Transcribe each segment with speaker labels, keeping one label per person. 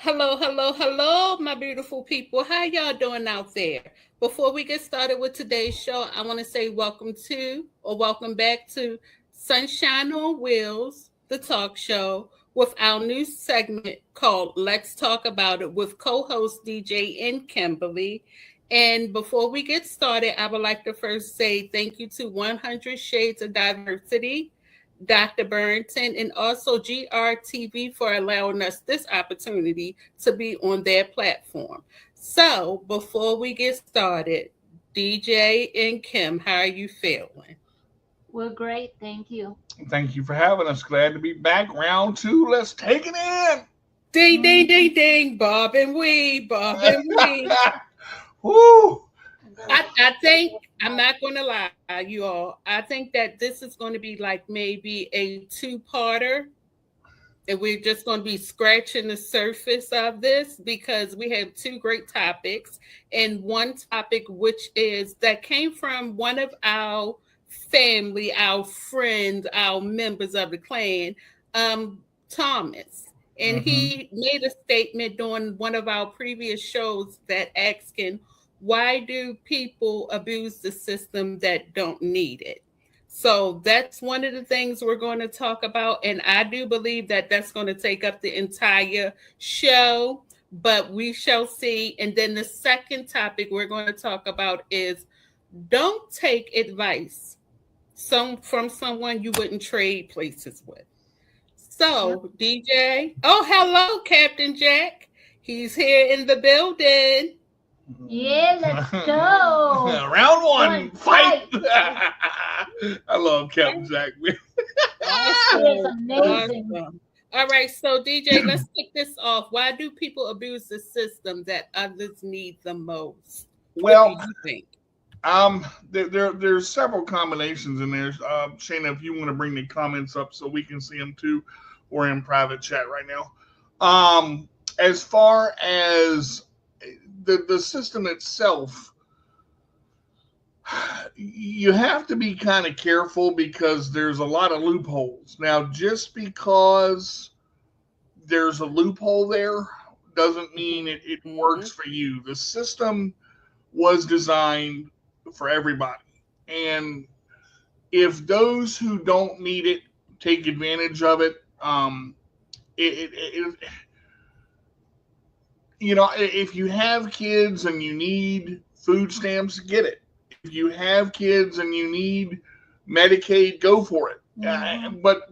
Speaker 1: Hello, hello, hello, my beautiful people. How y'all doing out there? Before we get started with today's show, I want to say welcome to or welcome back to Sunshine on Wheels, the talk show, with our new segment called Let's Talk About It with co-host DJ and Kimberly. And before we get started, I would like to first say thank you to 100 Shades of Diversity, Dr. Barrington, and also GRTV for allowing us this opportunity to be on their platform. So, before we get started, DJ and Kim, how are you feeling?
Speaker 2: We're great, thank you.
Speaker 3: Thank you for having us. Glad to be back. Round two. Let's take it in.
Speaker 1: Ding, ding, ding, ding, Bob and Weed, Bob and Weed.
Speaker 3: Woo!
Speaker 1: I think I'm not going to lie, you all. I think that this is going to be like maybe a two-parter, and we're just going to be scratching the surface of this because we have two great topics, and one topic which is that came from one of our family, our friends, our members of the clan, Thomas. And he made a statement during one of our previous shows that asking, why do people abuse the system that don't need it? So that's one of the things we're going to talk about. And I do believe that that's going to take up the entire show, but we shall see. And then the second topic we're going to talk about is don't take advice from someone you wouldn't trade places with. So, DJ, oh, hello, Captain Jack. He's here in the building.
Speaker 2: Yeah, let's go.
Speaker 3: Round one, fight. I love Captain Jack.
Speaker 2: It's amazing.
Speaker 1: Awesome. All right, so DJ, let's kick this off. Why do people abuse the system that others need the most?
Speaker 3: Well,
Speaker 1: what do you think?
Speaker 3: There's several combinations in there. Shana, if you want to bring the comments up so we can see them too, we're in private chat right now. As far as the system itself, you have to be kind of careful because there's a lot of loopholes. Now, just because there's a loophole there doesn't mean it works for you. The system was designed for everybody. And if those who don't need it take advantage of it, if you have kids and you need food stamps, get it. If you have kids and you need Medicaid, go for it. But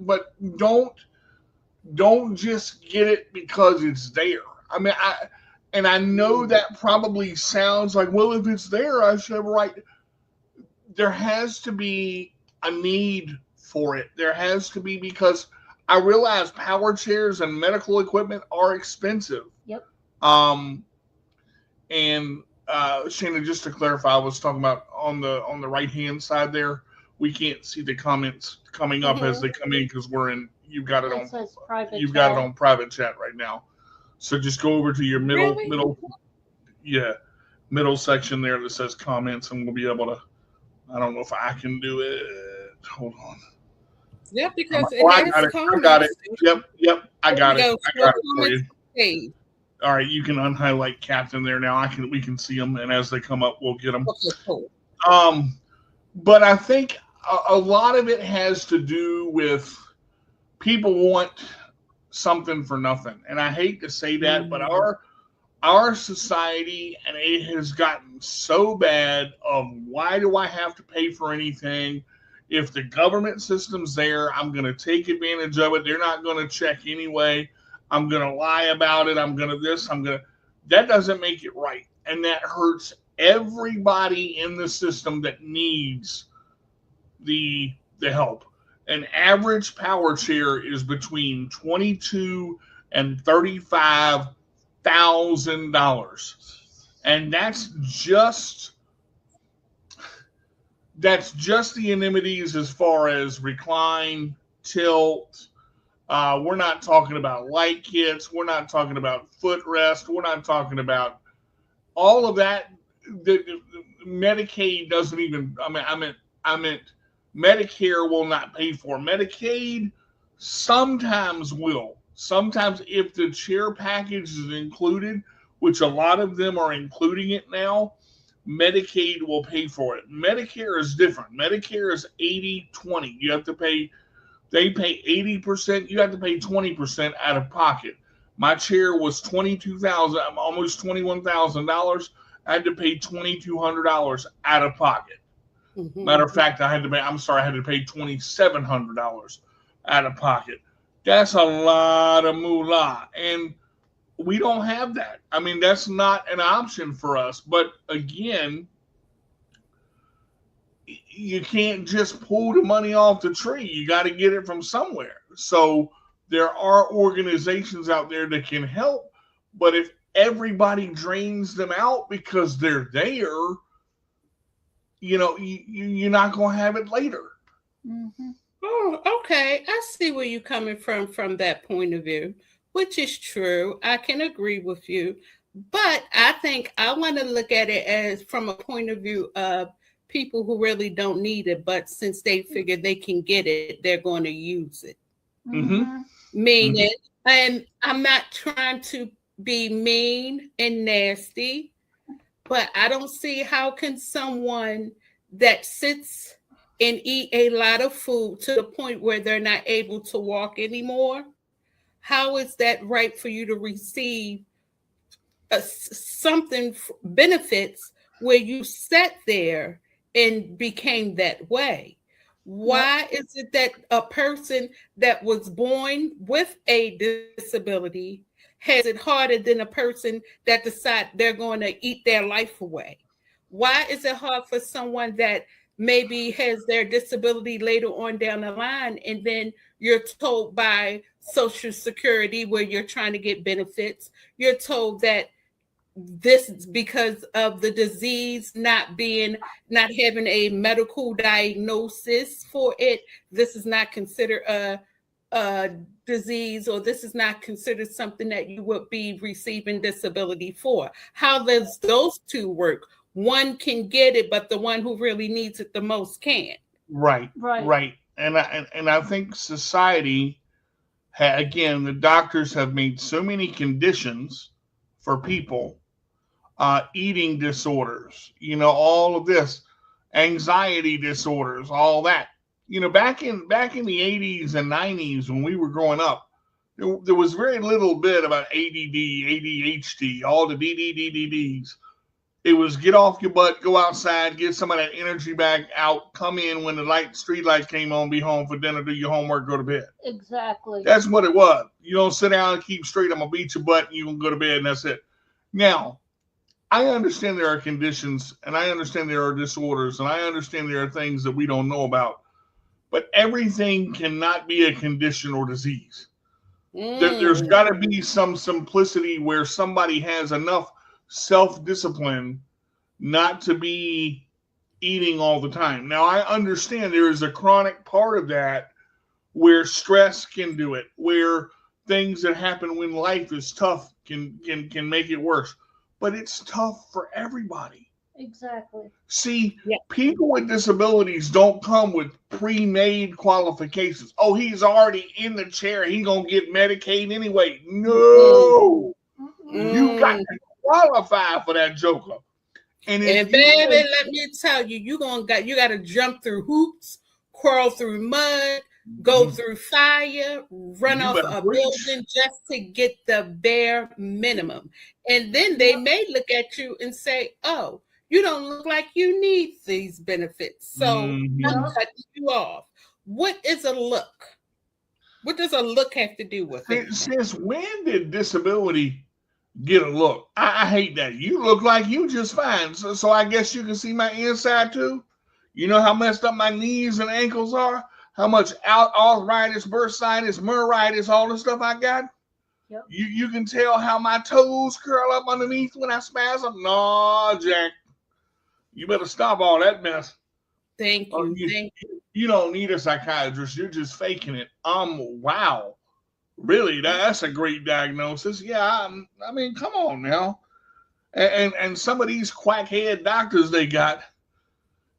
Speaker 3: don't just get it because it's there. I know that probably sounds like, well, if it's there, I should have a right. There has to be a need for it. There has to be, because I realize power chairs and medical equipment are expensive.
Speaker 2: Yep.
Speaker 3: And Shana, just to clarify, I was talking about on the right hand side there. We can't see the comments coming up as they come in because you've got it on private chat right now. So just go over to your middle section there that says comments, and we'll be able to. I don't know if I can do it. Hold on.
Speaker 1: Yeah, because
Speaker 3: I got it. Yep. I got it for you.
Speaker 1: Hey.
Speaker 3: All right, you can unhighlight Captain there now. We can see them, and as they come up, we'll get them.
Speaker 1: Okay, cool.
Speaker 3: But I think a lot of it has to do with people want something for nothing, and I hate to say that, but our society, and it has gotten so bad of, why do I have to pay for anything? If the government system's there, I'm going to take advantage of it. They're not going to check anyway. I'm going to lie about it. That doesn't make it right. And that hurts everybody in the system that needs the help. An average power chair is between $22,000 and $35,000. And that's just the amenities as far as recline, tilt. We're not talking about light kits. We're not talking about footrest. We're not talking about all of that. Medicaid doesn't even. I meant Medicare will not pay for. Medicaid sometimes will. Sometimes if the chair package is included, which a lot of them are including it now, Medicaid will pay for it. Medicare is different. Medicare is 80-20. You have to pay, they pay 80%, you have to pay 20% out of pocket. My chair was $22,000, almost $21,000. I had to pay $2,200 out of pocket. Mm-hmm. Matter of fact, I had to pay $2,700 out of pocket. That's a lot of moolah. And we don't have that. I mean, that's not an option for us. But again, you can't just pull the money off the tree. You got to get it from somewhere. So there are organizations out there that can help. But if everybody drains them out because they're there, you're not going to have it later.
Speaker 1: Mm-hmm. Oh, okay. I see where you're coming from that point of view, which is true. I can agree with you. But I think I want to look at it as from a point of view of people who really don't need it, but since they figure they can get it, they're going to use it.
Speaker 3: Mm-hmm.
Speaker 1: Meaning, and I'm not trying to be mean and nasty, but I don't see how can someone that sits and eat a lot of food to the point where they're not able to walk anymore, how is that right for you to receive something benefits where you sat there and became that way? Why is it that a person that was born with a disability has it harder than a person that decide they're going to eat their life away? Why is it hard for someone that maybe has their disability later on down the line, and then you're told by Social Security where you're trying to get benefits, you're told that this is because of the disease not having a medical diagnosis for it. This is not considered a disease, or this is not considered something that you would be receiving disability for. How does those two work? One can get it, but the one who really needs it the most can't.
Speaker 3: Right. And I think society, again, the doctors have made so many conditions for people, eating disorders, all of this, anxiety disorders, all that. Back in the 80s and 90s when we were growing up, there was very little bit about ADD, ADHD, all the DDDDs. It was get off your butt, go outside, get some of that energy back out, come in when the street lights came on, be home for dinner, do your homework, go to bed.
Speaker 2: Exactly.
Speaker 3: That's what it was. You don't sit down and keep straight. I'm going to beat your butt and you can go to bed and that's it. Now, I understand there are conditions and I understand there are disorders and I understand there are things that we don't know about, but everything cannot be a condition or disease. There's got to be some simplicity where somebody has enough self-discipline not to be eating all the time. Now, I understand there is a chronic part of that where stress can do it, where things that happen when life is tough can make it worse. But it's tough for everybody.
Speaker 2: Exactly.
Speaker 3: See, people with disabilities don't come with pre-made qualifications. Oh, he's already in the chair. He's going to get Medicaid anyway. No. You got to qualify for that joker. And
Speaker 1: baby, let me tell you, you got to jump through hoops, crawl through mud, go through fire, run off a building just to get the bare minimum. And then they may look at you and say, oh, you don't look like you need these benefits. So I'm cutting you off. What is a look? What does a look have to do with it?
Speaker 3: Since when did disability get a look? I hate that. You look like you just fine. So I guess you can see my inside too. You know how messed up my knees and ankles are? How much arthritis, bursitis, muritis, all the stuff I got? Yep. You can tell how my toes curl up underneath when I spasm? No, Jack. You better stop all that mess.
Speaker 1: Thank you. Thank you.
Speaker 3: You don't need a psychiatrist. You're just faking it. Wow. Really? That's a great diagnosis. Yeah, I mean, come on now. And some of these quackhead doctors they got,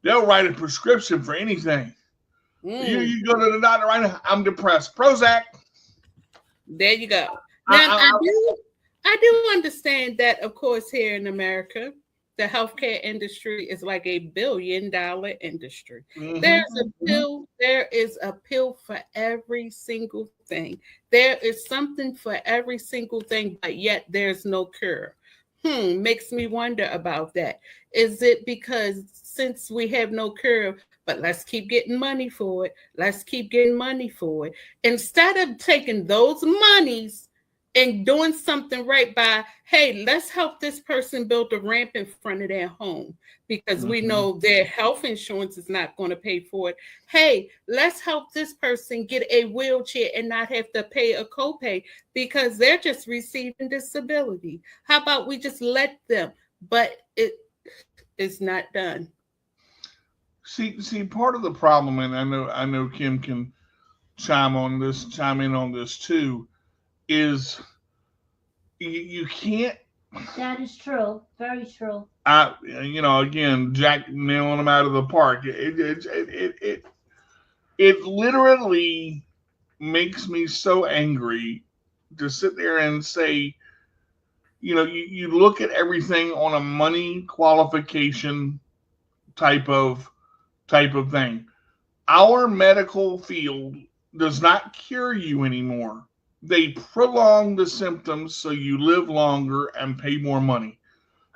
Speaker 3: they'll write a prescription for anything. You go to the doctor right now, I'm depressed. Prozac.
Speaker 1: There you go. Now I do understand that, of course, here in America, the healthcare industry is like $1 billion industry.
Speaker 3: Mm-hmm.
Speaker 1: There is a pill for every single thing. There is something for every single thing, but yet there's no cure. Makes me wonder about that. Is it because since we have no cure, but let's keep getting money for it. Let's keep getting money for it. Instead of taking those monies and doing something right by, hey, let's help this person build a ramp in front of their home because we know their health insurance is not going to pay for it. Hey, let's help this person get a wheelchair and not have to pay a copay because they're just receiving disability. How about we just let them? But it is not done.
Speaker 3: See, part of the problem, and I know Kim can chime in on this too, is you can't.
Speaker 2: That is true. Very true.
Speaker 3: Again, Jack nailing them out of the park. It literally makes me so angry to sit there and say, you look at everything on a money qualification type of thing. Our medical field does not cure you anymore. They prolong the symptoms so you live longer and pay more money.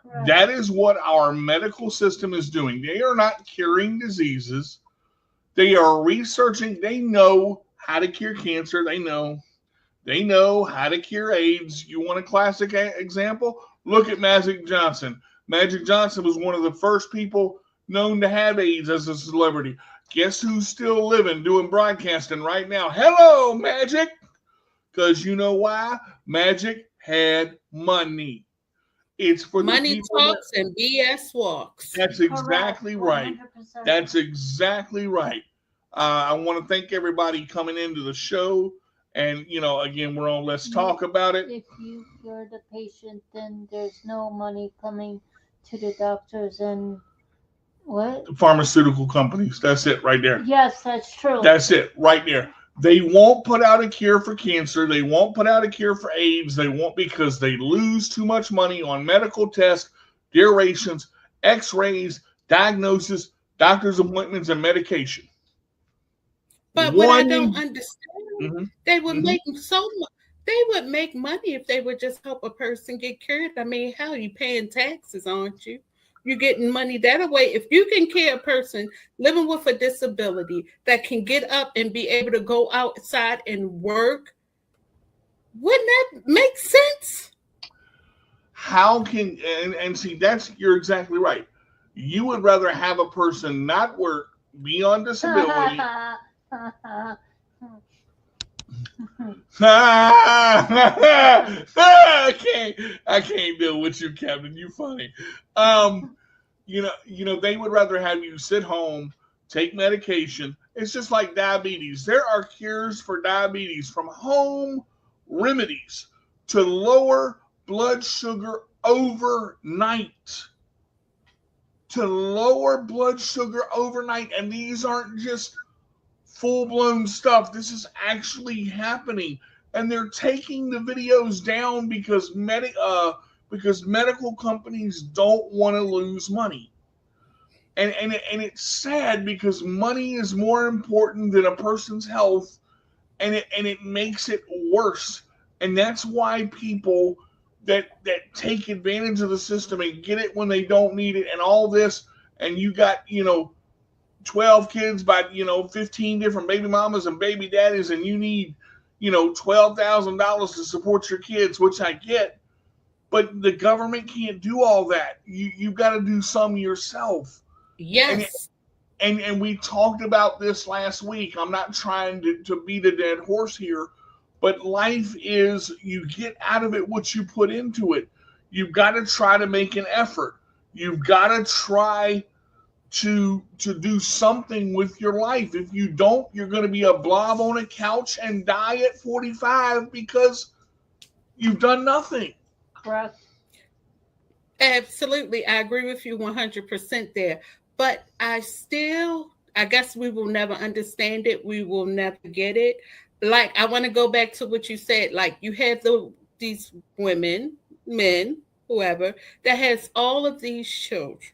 Speaker 3: Correct. That is what our medical system is doing. They are not curing diseases. They are researching. They know how to cure cancer. They know how to cure AIDS. You want a classic example? Look at Magic Johnson. Magic Johnson was one of the first people known to have AIDS as a celebrity. Guess who's still living, doing broadcasting right now? Hello, Magic. Because you know why? Magic had money. It's for
Speaker 1: money talks and BS walks.
Speaker 3: That's exactly right. 100%. That's exactly right. I want to thank everybody coming into the show. And, again, we're on Let's Talk About It.
Speaker 2: If you're the patient, then there's no money coming to the doctors and what?
Speaker 3: Pharmaceutical companies. That's it right there.
Speaker 2: Yes, that's true.
Speaker 3: That's it right there. They won't put out a cure for cancer. They won't put out a cure for AIDS. They won't because they lose too much money on medical tests, durations, x-rays, diagnosis, doctor's appointments, and medication.
Speaker 1: But what I don't understand, they would make so much. They would make money if they would just help a person get cured. I mean, hell, you paying taxes, aren't you? You're getting money that way. If you can care a person living with a disability that can get up and be able to go outside and work, wouldn't that make sense?
Speaker 3: How can and see you're exactly right. You would rather have a person not work, be on disability. I can't deal with you, Captain. You funny. They would rather have you sit home, take medication. It's just like diabetes. There are cures for diabetes from home remedies to lower blood sugar overnight. And these aren't just full-blown stuff. This is actually happening. And they're taking the videos down because medical companies don't want to lose money. And it's sad because money is more important than a person's health, and it makes it worse. And that's why people that take advantage of the system and get it when they don't need it and all this, and you got 12 kids by 15 different baby mamas and baby daddies, and you need $12,000 to support your kids, which I get, but the government can't do all that. You've got to do some yourself.
Speaker 1: Yes.
Speaker 3: And we talked about this last week. I'm not trying to beat a dead horse here, but life is, you get out of it what you put into it. You've got to try to make an effort. You've got to try to do something with your life. If you don't, you're going to be a blob on a couch and die at 45 because you've done nothing.
Speaker 2: Correct.
Speaker 1: Absolutely. I agree with you 100% there. But I guess we will never understand it. We will never get it. like I want to go back to what you said. Like you have these women, men, whoever that has all of these children,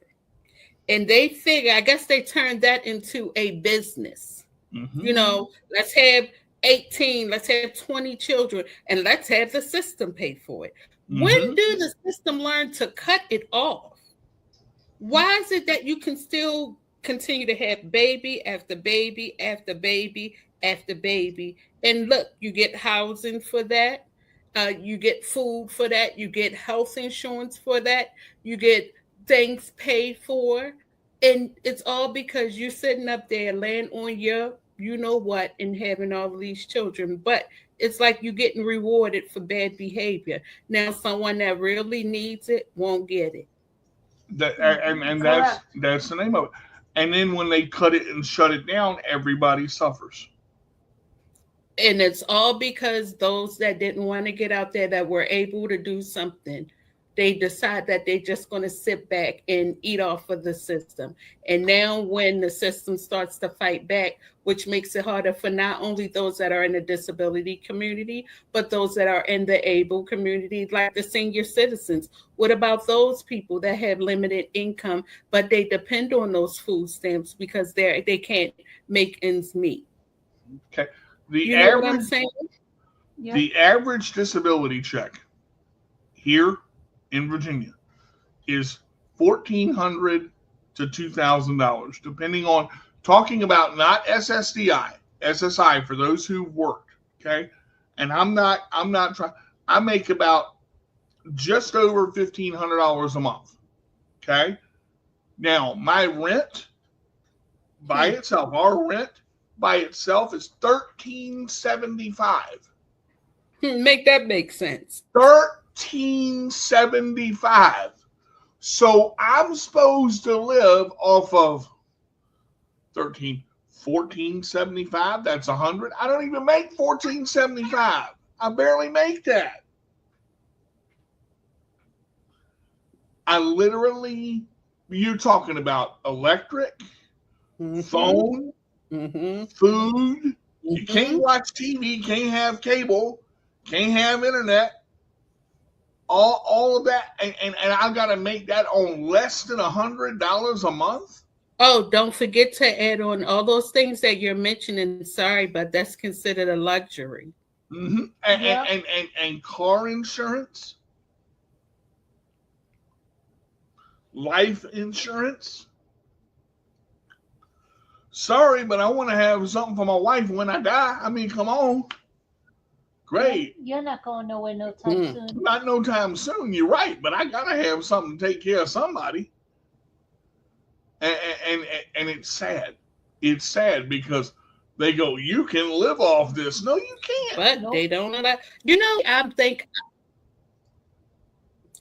Speaker 1: and they figure, I guess they turned that into a business.
Speaker 3: Mm-hmm.
Speaker 1: You know, let's have 18, let's have 20 children, and let's have the system pay for it.
Speaker 3: Mm-hmm.
Speaker 1: When do the system learn to cut it off? Why is it that you can still continue to have baby after baby after baby after baby? And look, you get housing for that. You get food for that. You get health insurance for that. You get things paid for. And it's all because you're sitting up there laying on your, you know what, and having all of these children. But it's like you're getting rewarded for bad behavior. Now, someone that really needs it won't get it.
Speaker 3: And that's the name of it. And then when they cut it and shut it down, everybody suffers.
Speaker 1: And it's all because those that didn't want to get out there, that were able to do something, they decide that they're just going to sit back and eat off of the system. And now when the system starts to fight back, which makes it harder for not only those that are in the disability community, but those that are in the able community, like the senior citizens. What about those people that have limited income, but they depend on those food stamps because they can't make ends meet?
Speaker 3: Okay.
Speaker 1: You know what I'm saying?
Speaker 3: The average disability check here in Virginia is $1,400 to $2,000, depending on, talking about not SSDI, SSI for those who've worked. Okay, and I'm not trying. I make about just over $1,500 a month. Okay, now my rent by itself, our rent by itself is $1,375.
Speaker 1: Make that make sense.
Speaker 3: $1,375. So I'm supposed to live off of $1,475. That's $100. I don't even make $1,475. I barely make that. I literally, you're talking about electric, phone, food. You can't watch TV, can't have cable, can't have internet, all of that, and I got to make that on less than $100 a month.
Speaker 1: Oh, don't forget to add on all those things that you're mentioning. Sorry, but that's considered a luxury.
Speaker 3: And car insurance, life insurance. Sorry, but I want to have something for my wife when I die. I mean, come on. Great.
Speaker 2: You're not going nowhere no time soon.
Speaker 3: Not no time soon. You're right, but I gotta have something to take care of somebody. And it's sad. It's sad because they go, you can live off this. No, you can't.
Speaker 1: But they don't allow. You know, I think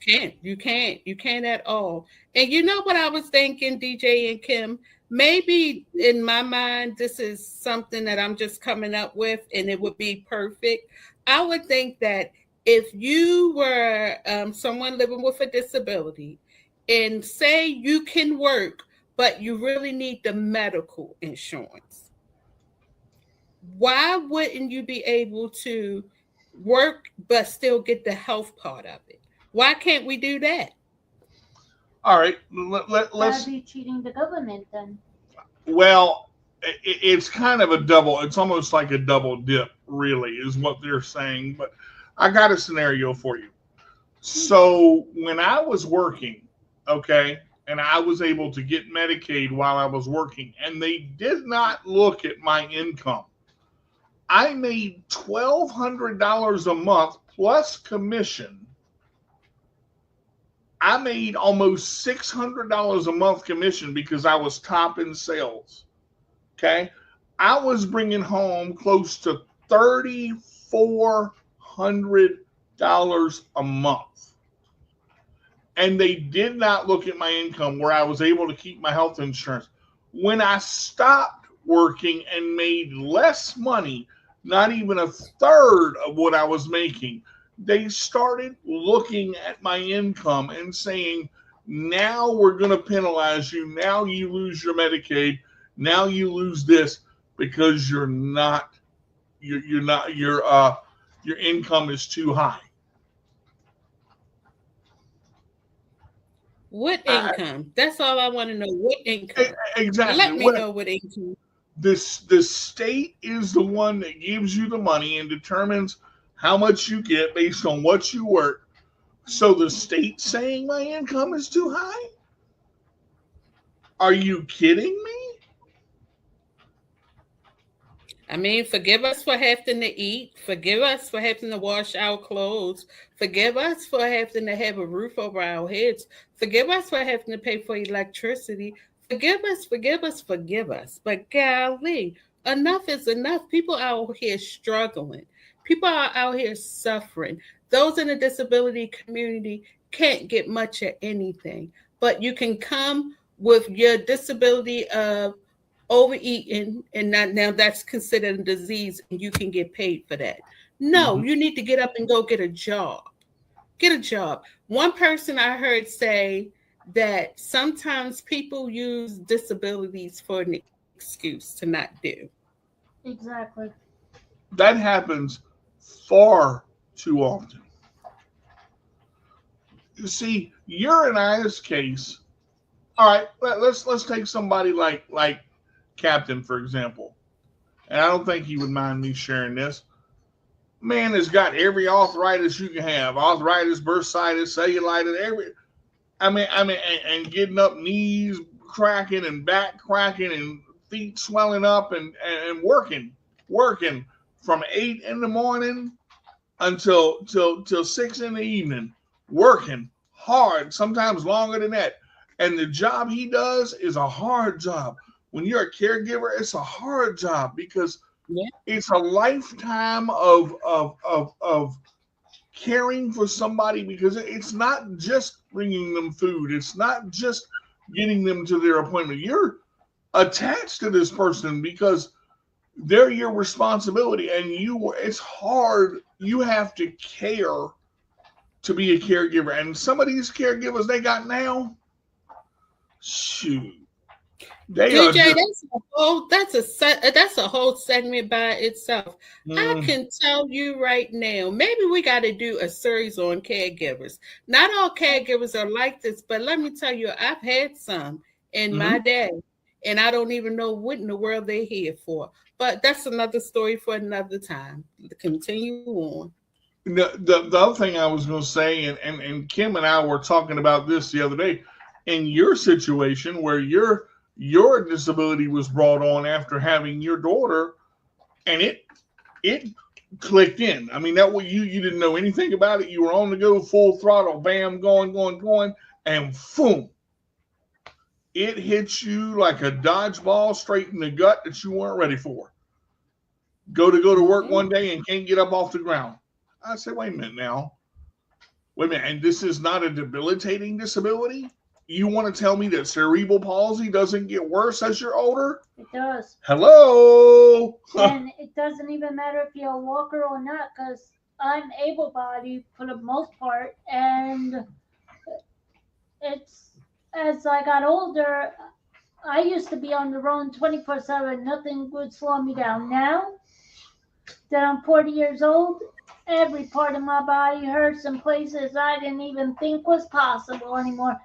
Speaker 1: you can't at all. And you know what I was thinking, DJ and Kim? Maybe in my mind, this is something that I'm just coming up with, and it would be perfect. I would think that if you were someone living with a disability, and say you can work, but you really need the medical insurance, why wouldn't you be able to work but still get the health part of it? Why can't we do that?
Speaker 3: All right, let's
Speaker 2: be cheating the government then.
Speaker 3: Well, it's kind of a double. It's almost like a double dip, really, is what they're saying. But I got a scenario for you. So when I was working, okay, and I was able to get Medicaid while I was working, and they did not look at my income. I made $1,200 a month plus commission. I made almost $600 a month commission because I was top in sales. Okay. I was bringing home close to $3,400 a month. And they did not look at my income where I was able to keep my health insurance. When I stopped working and made less money, not even a third of what I was making, they started looking at my income and saying, now we're going to penalize you. Now you lose your Medicaid. Now you lose this because you're not you're not your income is too high.
Speaker 1: What income? That's all I want to know. What income?
Speaker 3: Exactly.
Speaker 1: Let me know what income.
Speaker 3: The state is the one that gives you the money and determines how much you get based on what you work. So the state saying my income is too high? Are you kidding me?
Speaker 1: I mean, forgive us for having to eat. Forgive us for having to wash our clothes. Forgive us for having to have a roof over our heads. Forgive us for having to pay for electricity. Forgive us, forgive us, forgive us. But golly, enough is enough. People out here struggling. People are out here suffering. Those in the disability community can't get much of anything. But you can come with your disability of overeating, and now that's considered a disease, and you can get paid for that. No, you need to get up and go get a job. Get a job. One person I heard say that sometimes people use disabilities for an excuse to not do.
Speaker 2: Exactly.
Speaker 3: That happens far too often. You see, your and I's case. All right, let's take somebody like Captain, for example. And I don't think he would mind me sharing this. Man has got every arthritis you can have. Arthritis, bursitis, cellulitis, and getting up, knees cracking and back cracking and feet swelling up and working from 8 in the morning until 6 in the evening, working hard, sometimes longer than that. And the job he does is a hard job. When you're a caregiver, it's a hard job because it's a lifetime of caring for somebody, because it's not just bringing them food. It's not just getting them to their appointment. You're attached to this person because they're your responsibility, and it's hard. You have to care to be a caregiver. And some of these caregivers they got now, shoot.
Speaker 1: DJ, that's a whole segment by itself. I can tell you right now, maybe we got to do a series on caregivers. Not all caregivers are like this, but let me tell you, I've had some in my day, and I don't even know what in the world they're here for. But that's another story for another time. Continue on.
Speaker 3: The other thing I was going to say, and Kim and I were talking about this the other day, in your situation where your disability was brought on after having your daughter, and it clicked in. I mean, that way you didn't know anything about it. You were on the go, full throttle, bam, going, and boom. It hits you like a dodgeball straight in the gut that you weren't ready for. Go to work one day and can't get up off the ground. I said, wait a minute now. Wait a minute. And this is not a debilitating disability? You want to tell me that cerebral palsy doesn't get worse as you're older?
Speaker 2: It does.
Speaker 3: Hello.
Speaker 2: And it doesn't even matter if you're a walker or not, because I'm able-bodied for the most part. And it's, as I got older, I used to be on the road 24/7. Nothing would slow me down. Now that I'm 40 years old, every part of my body hurts in places I didn't even think was possible anymore.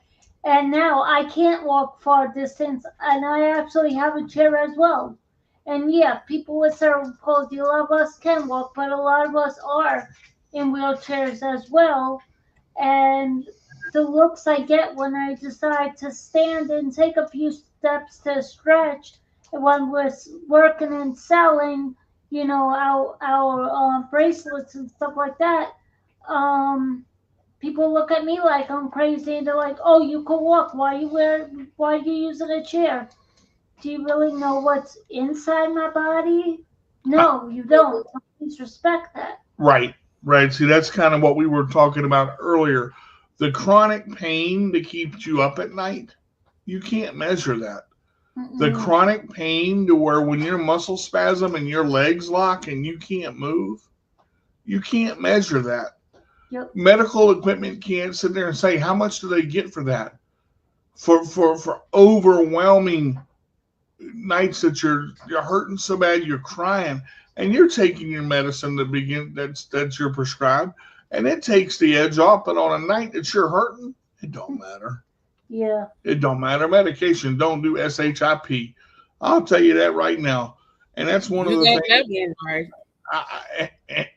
Speaker 2: And now I can't walk far distance, and I actually have a chair as well. And yeah, people with cerebral palsy, a lot of us can walk, but a lot of us are in wheelchairs as well. And the looks I get when I decide to stand and take a few steps to stretch, when we're working and selling, our bracelets and stuff like that, people look at me like I'm crazy, and they're like, "Oh, you can walk. Why are you using a chair? Do you really know what's inside my body? No, you don't. Please respect that."
Speaker 3: Right. See, that's kind of what we were talking about earlier. The chronic pain that keeps you up at night, you can't measure that. The chronic pain to where when your muscle spasm and your legs lock and you can't move, you can't measure that.
Speaker 2: Yep.
Speaker 3: Medical equipment can't sit there and say, how much do they get for that? For overwhelming nights that you're hurting so bad you're crying. and you're taking your medicine to begin that's your prescribed, and it takes the edge off. But on a night that you're hurting, it don't matter.
Speaker 2: Yeah.
Speaker 3: It don't matter. Medication don't do SHIP. I'll tell you that right now. And that's one of the things.
Speaker 1: Right.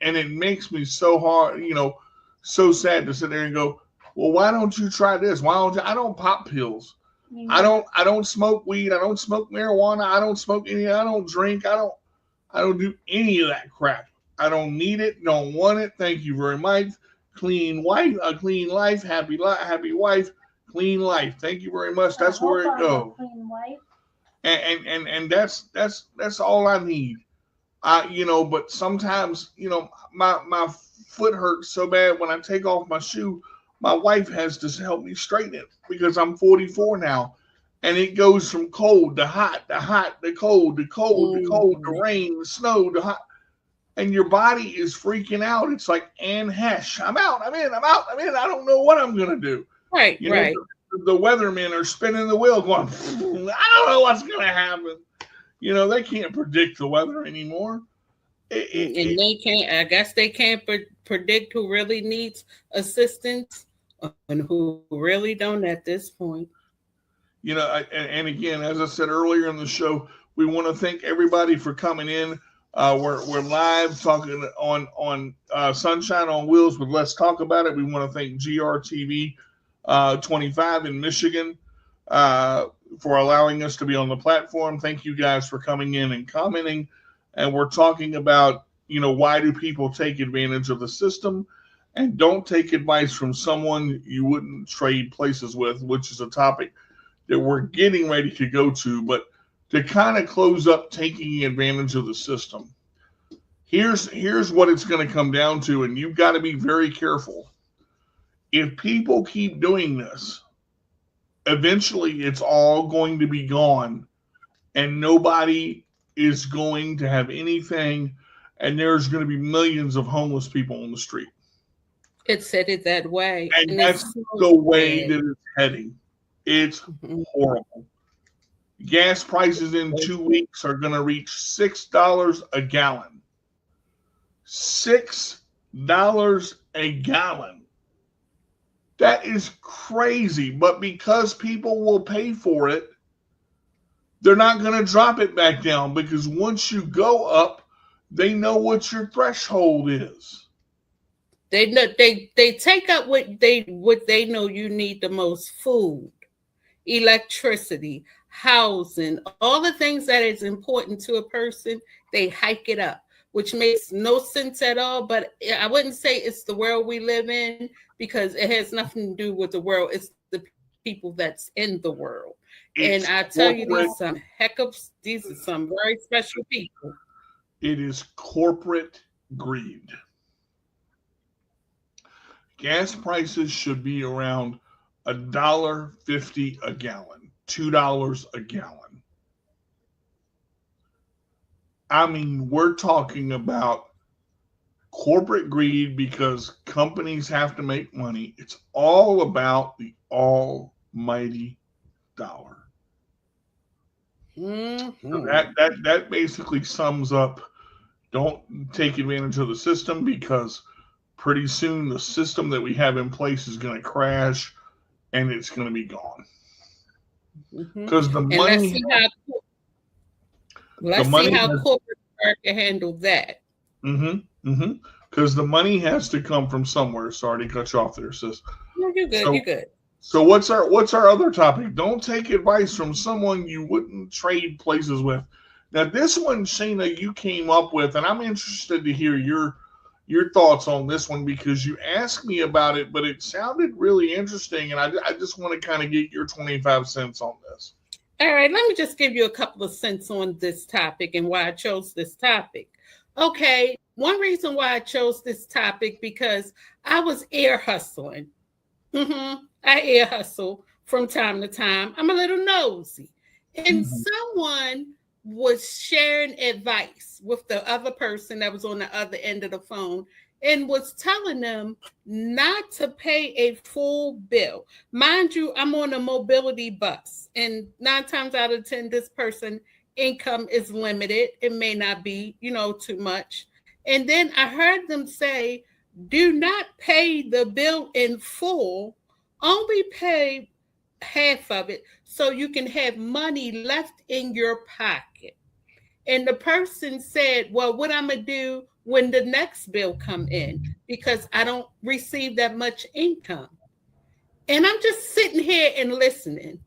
Speaker 3: And it makes me so hard, so sad to sit there and go, well, why don't you try this? Why don't you? I don't pop pills.
Speaker 2: Mm-hmm.
Speaker 3: I don't smoke weed. I don't smoke marijuana. I don't smoke any. I don't drink. I don't do any of that crap. I don't need it. Don't want it. Thank you very much. Clean wife, a clean life, happy wife, clean life. Thank you very much. That's where it goes.
Speaker 2: Clean wife.
Speaker 3: And that's all I need. But sometimes, my foot hurts so bad when I take off my shoe. My wife has to help me straighten it because I'm 44 now, and it goes from cold to hot, the cold, the rain, the snow, the hot, and your body is freaking out. It's like Anne Hesh. I'm out. I'm in. I don't know what I'm gonna do.
Speaker 1: Right. Right.
Speaker 3: The weathermen are spinning the wheel, going, I don't know what's gonna happen. They can't predict the weather anymore.
Speaker 1: And they can't. I guess they can't predict who really needs assistance and who really don't at this point.
Speaker 3: And again, as I said earlier in the show, we want to thank everybody for coming in. We're live talking on Sunshine on Wheels with Let's Talk About It. We want to thank GRTV 25 in Michigan for allowing us to be on the platform. Thank you guys for coming in and commenting. And we're talking about, why do people take advantage of the system? And don't take advice from someone you wouldn't trade places with, which is a topic that we're getting ready to go to. But to kind of close up taking advantage of the system, here's what it's going to come down to, and you've got to be very careful. If people keep doing this, eventually it's all going to be gone, and nobody is going to have anything, and there's going to be millions of homeless people on the street.
Speaker 1: It said it that way.
Speaker 3: And that's the way that it's heading. It's horrible. Gas prices in 2 weeks are going to reach $6 a gallon. $6 a gallon. That is crazy. But because people will pay for it, they're not going to drop it back down, because once you go up, they know what your threshold is.
Speaker 1: They know they take up what they know you need the most: food, electricity, housing, all the things that is important to a person. They hike it up, which makes no sense at all. But I wouldn't say it's the world we live in, because it has nothing to do with the world. It's the people that's in the world. And I tell you, these are some very special people.
Speaker 3: It is corporate greed. Gas prices should be around $1.50 a gallon, $2 a gallon. I mean, we're talking about corporate greed because companies have to make money. It's all about the almighty dollar.
Speaker 1: Mm-hmm.
Speaker 3: So that basically sums up, don't take advantage of the system, because pretty soon the system that we have in place is going to crash and it's going to be gone. Because the money...
Speaker 1: Let's see how corporate can handle that.
Speaker 3: Because the money has to come from somewhere. Sorry to cut you off there, sis.
Speaker 1: No, you're good. You're good.
Speaker 3: So what's our other topic? Don't take advice from someone you wouldn't trade places with. Now, this one, Shana, you came up with, and I'm interested to hear your thoughts on this one, because you asked me about it, but it sounded really interesting, and I just want to kind of get your 25 cents on this.
Speaker 1: All right, let me just give you a couple of cents on this topic and why I chose this topic. Okay, one reason why I chose this topic, because I was air hustling. I air hustle from time to time. I'm a little nosy. And someone was sharing advice with the other person that was on the other end of the phone, and was telling them not to pay a full bill. Mind you, I'm on a mobility bus, and 9 times out of 10, this person income is limited. It may not be, too much. And then I heard them say, do not pay the bill in full, only pay half of it so you can have money left in your pocket. And the person said, well, what I'm going to do when the next bill come in, because I don't receive that much income. And I'm just sitting here and listening.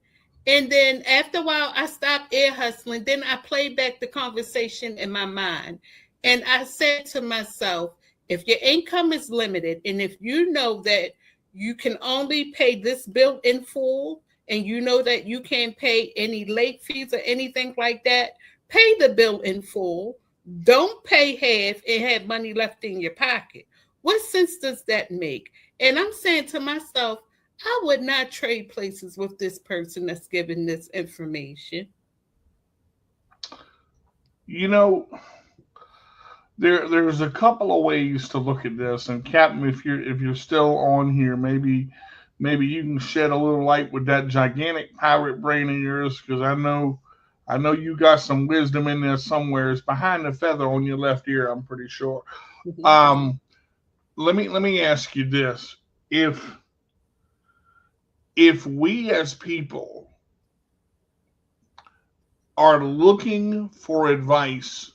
Speaker 1: And then after a while, I stopped ear hustling. Then I played back the conversation in my mind. And I said to myself, if your income is limited, and if you know that you can only pay this bill in full, and you know that you can't pay any late fees or anything like that, pay the bill in full. Don't pay half and have money left in your pocket. What sense does that make? And I'm saying to myself, I would not trade places with this person that's giving this information.
Speaker 3: There's a couple of ways to look at this. And Captain, if you're still on here, maybe you can shed a little light with that gigantic pirate brain of yours, because I know you got some wisdom in there somewhere. It's behind the feather on your left ear, I'm pretty sure. Let me ask you this. If we as people are looking for advice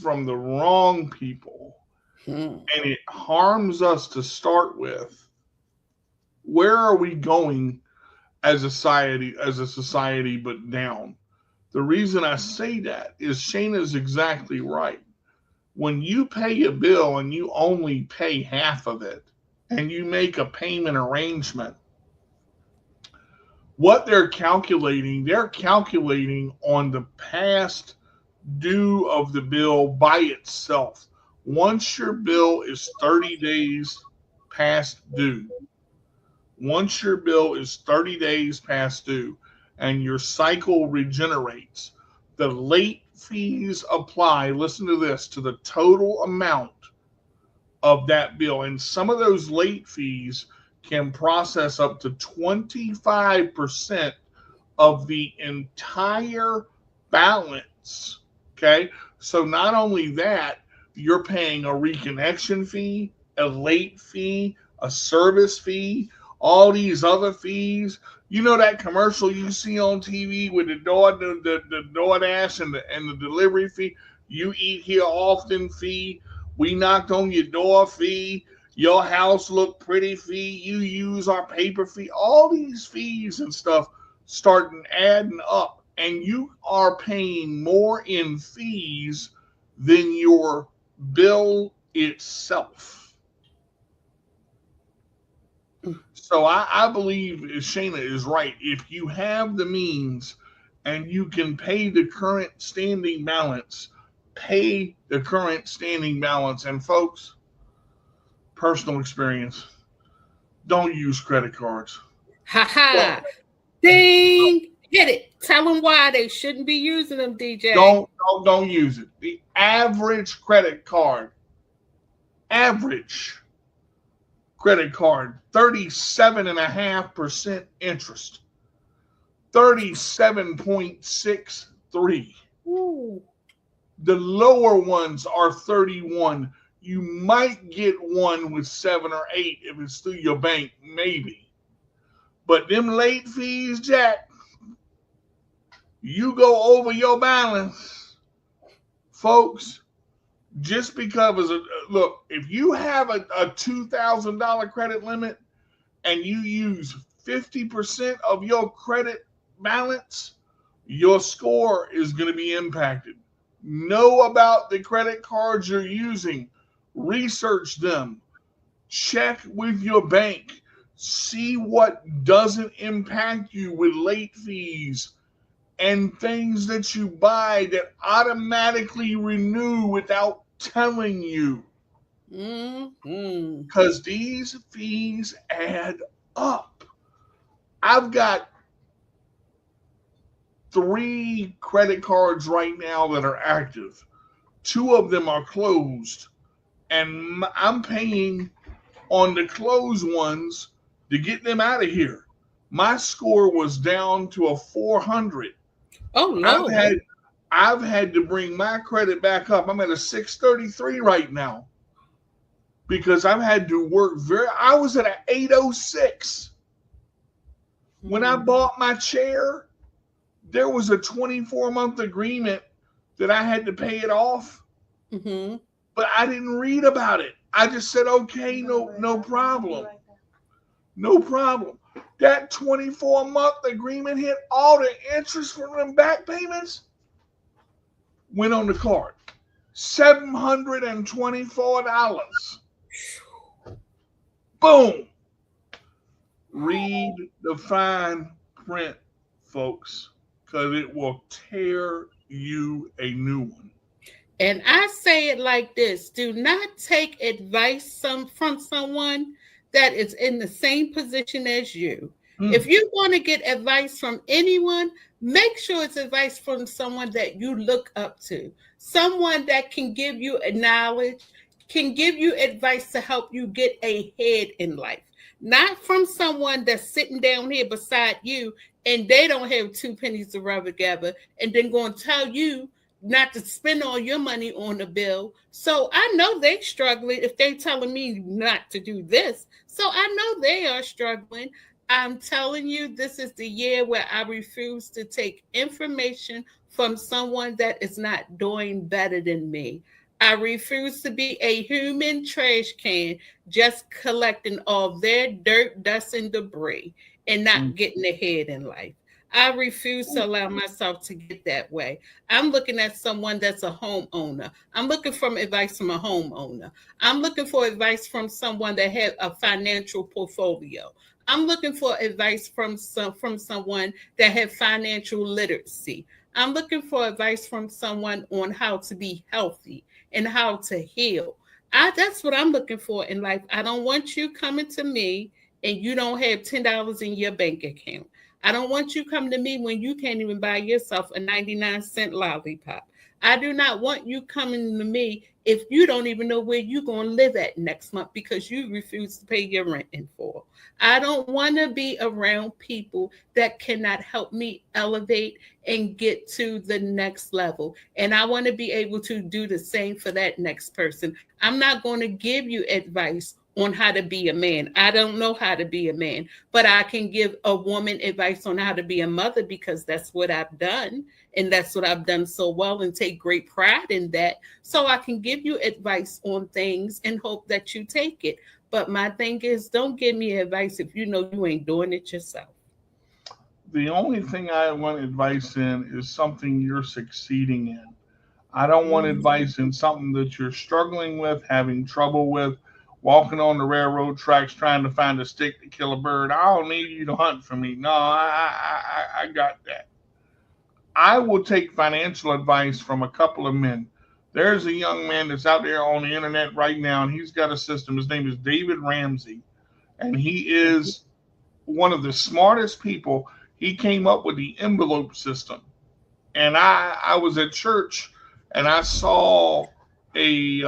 Speaker 3: from the wrong people, and it harms us to start with, where are we going as a society but down? The reason I say that is Shana's exactly right. When you pay a bill and you only pay half of it, and you make a payment arrangement, what they're calculating on the past due of the bill by itself. Once your bill is 30 days past due, and your cycle regenerates, the late fees apply, listen to this, to the total amount of that bill. And some of those late fees can process up to 25% of the entire balance. Okay, so not only that, you're paying a reconnection fee, a late fee, a service fee, all these other fees. You know that commercial you see on TV with the DoorDash and the delivery fee? You eat here often fee. We knocked on your door fee. Your house look pretty fee. You use our paper fee. All these fees and stuff starting adding up, and you are paying more in fees than your bill itself. So I believe Shana is right. If you have the means and you can pay the current standing balance, pay the current standing balance. And folks, personal experience, don't use credit cards.
Speaker 1: Ha ha. Ding. Hit it. Tell them why they shouldn't be using them, DJ.
Speaker 3: Don't use it. The average credit card, 37.5% interest. 37.63.
Speaker 1: Ooh.
Speaker 3: The lower ones are 31. You might get one with 7 or 8 if it's through your bank, maybe. But them late fees, Jack, you go over your balance, folks. Just because look, if you have a $2,000 credit limit and you use 50% of your credit balance, your score is going to be impacted. Know about the credit cards you're using. Research them. Check with your bank. See what doesn't impact you with late fees and things that you buy that automatically renew without telling you. Because these fees add up. I've got 3 credit cards right now that are active. 2 of them are closed. And I'm paying on the closed ones to get them out of here. My score was down to a 400.
Speaker 1: Oh, no.
Speaker 3: I've had to bring my credit back up. I'm at a 633 right now because I've had to work I was at an 806. When I bought my chair, there was a 24-month agreement that I had to pay it off.
Speaker 1: Mm-hmm.
Speaker 3: But I didn't read about it. I just said, okay, no problem. No problem. That 24-month agreement hit, all the interest from them back payments went on the card. $724. Boom. Read the fine print, folks, because it will tear you a new one.
Speaker 1: And I say it like this: do not take advice from someone that is in the same position as you. If you want to get advice from anyone, make sure it's advice from someone that you look up to, someone that can give you a knowledge, can give you advice to help you get ahead in life. Not from someone that's sitting down here beside you and they don't have two pennies to rub together and then going to tell you not to spend all your money on a bill. So I know they're struggling if they're telling me not to do this. So I know they are struggling. I'm telling you, this is the year where I refuse to take information from someone that is not doing better than me. I refuse to be a human trash can just collecting all their dirt, dust, and debris and not getting ahead in life. I refuse to allow myself to get that way. I'm looking at someone that's a homeowner. I'm looking for advice from a homeowner. I'm looking for advice from someone that has a financial portfolio. I'm looking for advice from someone that has financial literacy. I'm looking for advice from someone on how to be healthy and how to heal. That's what I'm looking for in life. I don't want you coming to me and you don't have $10 in your bank account. I don't want you coming to me when you can't even buy yourself a 99-cent lollipop. I do not want you coming to me if you don't even know where you're going to live at next month because you refuse to pay your rent in full. I don't want to be around people that cannot help me elevate and get to the next level. And I want to be able to do the same for that next person. I'm not going to give you advice on how to be a man. I don't know how to be a man, but I can give a woman advice on how to be a mother because that's what I've done. And that's what I've done so well and take great pride in that. So I can give you advice on things and hope that you take it. But my thing is, don't give me advice if you know you ain't doing it yourself.
Speaker 3: The only thing I want advice in is something you're succeeding in. I don't want advice in something that you're struggling with, having trouble with, walking on the railroad tracks trying to find a stick to kill a bird. I don't need you to hunt for me. No, I got that. I will take financial advice from a couple of men. There's a young man that's out there on the internet right now, and he's got a system. His name is David Ramsey, and he is one of the smartest people. He came up with the envelope system. And I was at church, and I saw a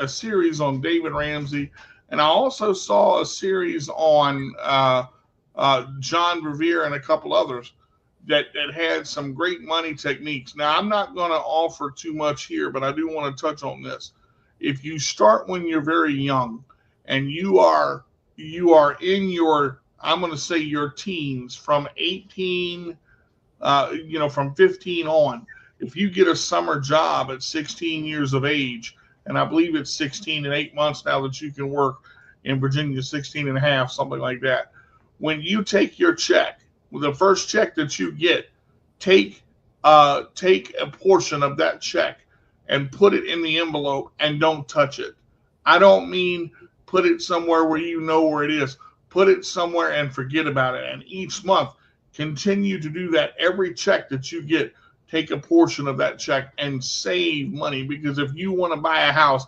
Speaker 3: series on David Ramsey, and I also saw a series on John Bevere and a couple others that had some great money techniques. Now, I'm not going to offer too much here, but I do want to touch on this. If you start when you're very young and you are in your, I'm going to say your teens from 18, from 15 on, if you get a summer job at 16 years of age, and I believe it's 16 and 8 months now that you can work in Virginia, 16 and a half, something like that. When you take your check, the first check that you get, take a portion of that check and put it in the envelope and don't touch it. I don't mean put it somewhere where you know where it is. Put it somewhere and forget about it. And each month, continue to do that. Every check that you get, take a portion of that check and save money. Because if you want to buy a house,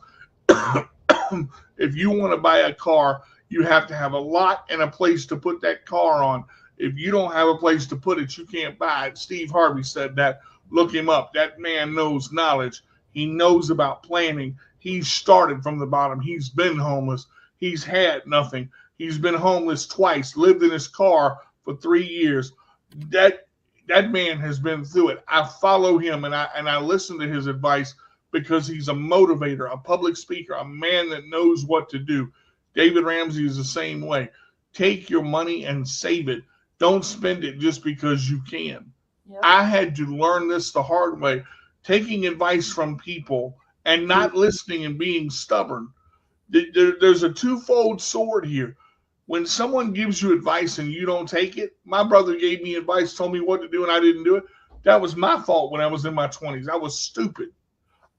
Speaker 3: if you want to buy a car, you have to have a lot and a place to put that car on. If you don't have a place to put it, you can't buy it. Steve Harvey said that. Look him up. That man knows knowledge. He knows about planning. He started from the bottom. He's been homeless. He's had nothing. He's been homeless twice, lived in his car for 3 years. That that man has been through it. I follow him and I listen to his advice because he's a motivator, a public speaker, a man that knows what to do. David Ramsey is the same way. Take your money and save it. Don't spend it just because you can. Yep. I had to learn this the hard way, taking advice from people and not listening and being stubborn. There's a twofold sword here. When someone gives you advice and you don't take it, my brother gave me advice, told me what to do, and I didn't do it. That was my fault when I was in my 20s. I was stupid.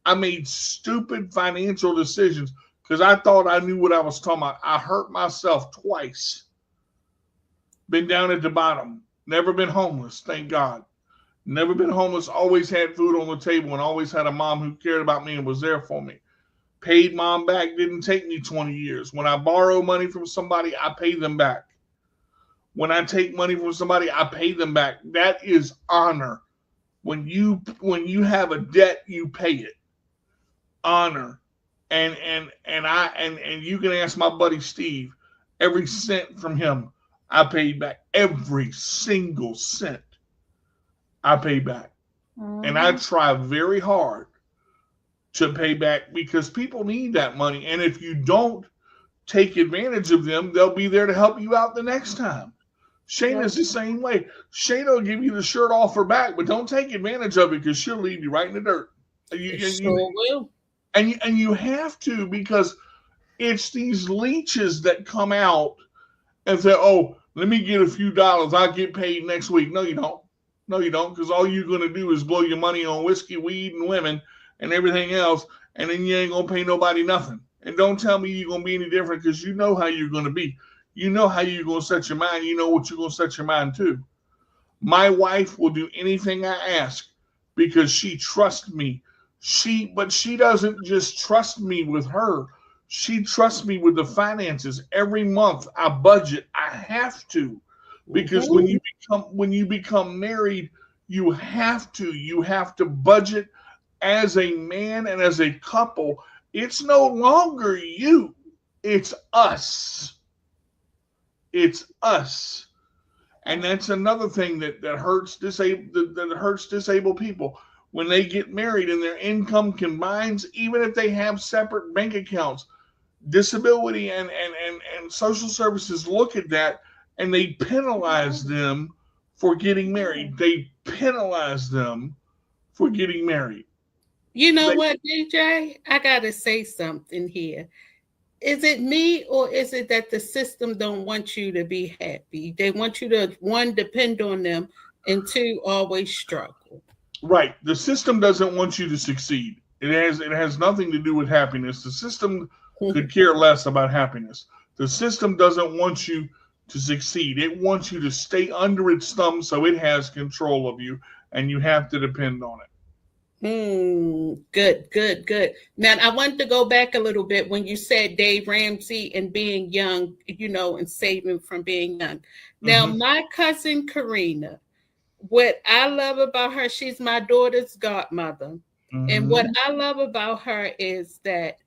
Speaker 3: I made stupid financial decisions because I thought I knew what I was talking about. I hurt myself twice. Been down at the bottom. Never been homeless, thank God. Never been homeless. Always had food on the table and always had a mom who cared about me and was there for me. Paid mom back. Didn't take me 20 years. When I borrow money from somebody, I pay them back. When I take money from somebody, I pay them back. That is honor. When you have a debt, you pay it. Honor. And you can ask my buddy Steve. Every cent from him, I paid back. Every single cent, I pay back. And I try very hard to pay back because people need that money. And if you don't take advantage of them, they'll be there to help you out the next time. Shana's the same way. Shana will give you the shirt off her back, but don't take advantage of it because she'll leave you right in the dirt. You will. And you have to, because it's these leeches that come out and say, oh, let me get a few dollars. I'll get paid next week. No, you don't. No, you don't, because all you're going to do is blow your money on whiskey, weed, and women and everything else, and then you ain't going to pay nobody nothing. And don't tell me you're going to be any different because you know how you're going to be. You know how you're going to set your mind. You know what you're going to set your mind to. My wife will do anything I ask because she trusts me. But she doesn't just trust me with her. She trusts me with the finances. Every month I budget. I have to. Because when you become married, you have to budget as a man and as a couple. It's no longer you. It's us. It's us. And that's another thing that hurts disabled people. When they get married and their income combines, even if they have separate bank accounts, disability and social services look at that and they penalize them for getting married. They penalize them for getting married.
Speaker 1: You know what, DJ? I got to say something here. Is it me or is it that the system don't want you to be happy? They want you to, one, depend on them, and two, always struggle.
Speaker 3: Right. The system doesn't want you to succeed. It has nothing to do with happiness. The system could care less about happiness. The system doesn't want you to succeed. It wants you to stay under its thumb so it has control of you, and you have to depend on it.
Speaker 1: Good. Now, I want to go back a little bit when you said Dave Ramsey and being young, and saving from being young. Now, my cousin Karina, what I love about her, she's my daughter's godmother. And what I love about her is that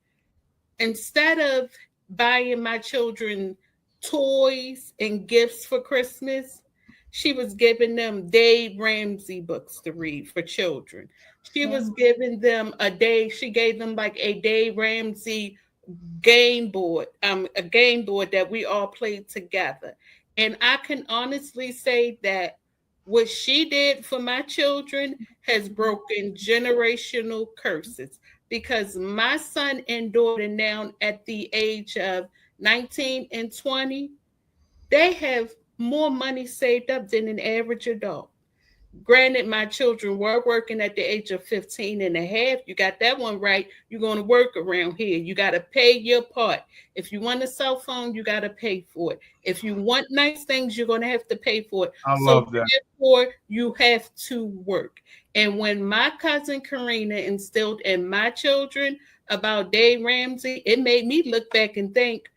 Speaker 1: instead of buying my children toys and gifts for Christmas, she was giving them Dave Ramsey books to read for children. She was giving them she gave them like a Dave Ramsey game board, a game board that we all played together. And I can honestly say that what she did for my children has broken generational curses, because my son and daughter now at the age of 19 and 20, they have more money saved up than an average adult. Granted, my children were working at the age of 15 and a half. You got that one right. You're going to work around here. You got to pay your part. If you want a cell phone, you got to pay for it. If you want nice things, you're going to have to pay for it.
Speaker 3: I love that.
Speaker 1: Therefore, you have to work. And when my cousin Karina instilled in my children about Dave Ramsey, it made me look back and think,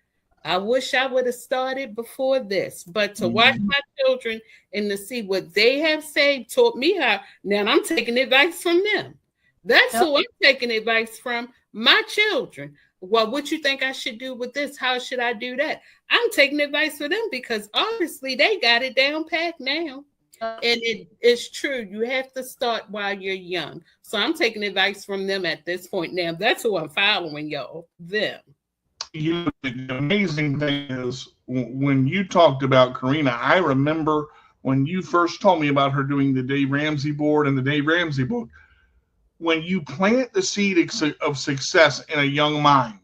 Speaker 1: I wish I would have started before this. But to watch my children and to see what they have saved taught me how. Now I'm taking advice from them. That's who I'm taking advice from, my children. Well, what you think I should do with this? How should I do that? I'm taking advice from them because obviously they got it down packed now. And it's true. You have to start while you're young. So I'm taking advice from them at this point now. That's who I'm following, y'all. Them.
Speaker 3: You know, the amazing thing is when you talked about Karina, I remember when you first told me about her doing the Dave Ramsey board and the Dave Ramsey book. When you plant the seed of success in a young mind